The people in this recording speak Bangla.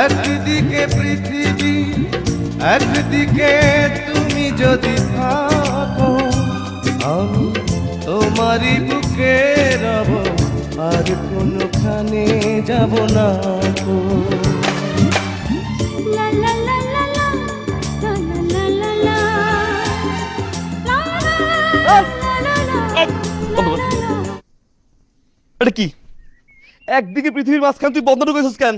একদিকে পৃথিবী একদিকে তুমি যদি থাকো, আমি তোমারই বুকে রব, আর কোনখানে যাব না গো। লা লা লা লা লা, লা লা লা লা লা, লা লা লা লা। এটা কি? একদিকে পৃথিবীর মাঝখানে তুই বন্ধ করেছিস কেন?